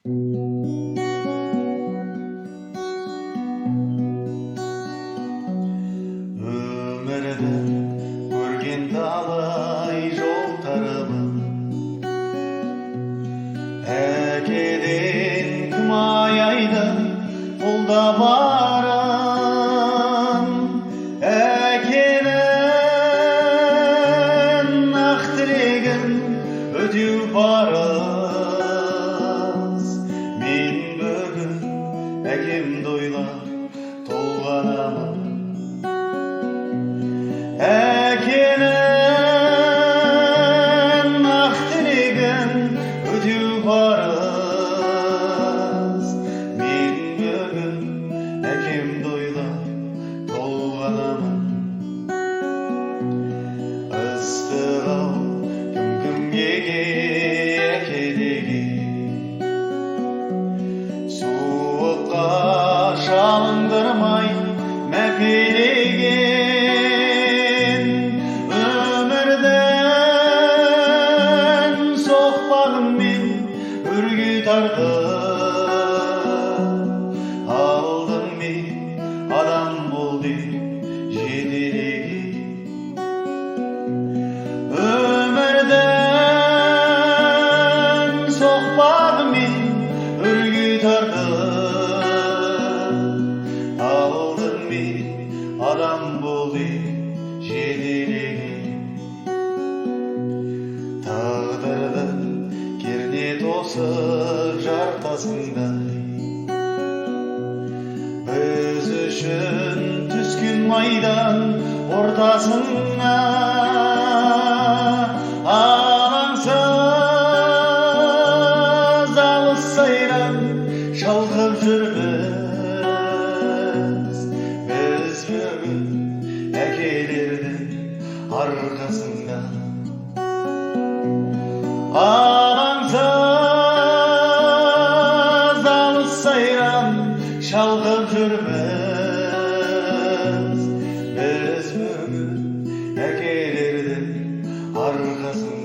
Өмірді көрген талай жолдарымын, әкеден кім аяйды қолда барын. Әкенің ақ тілегін өтеу парыз. Мен бүгін әкемді ойлап толғанамын. Әкенің ақ тілегін өтеу парыз. Мен бүгін әкемді ойлап толғанамын. Ыстық-ау кім-кімге әкедегі, суыққа шалындырмай мәпелеген. Өмірдің соқпағымен өрге тартып алдың мен, адам бол деп жетелеген. Өмірдің соқпағымен өрге тартып алдың мен, адам бол деп жетелеген. Тағдырдың керне тосып жартасыңдай, біз үшін түскен майдан ортасына. Алаңсыз алыс сайран шалқып жүрміз, біз бүгін әкелердің арқасында. Алаңсыз алыс сайран шалқып жүрміз, біз бүгін әкелердің арқасында.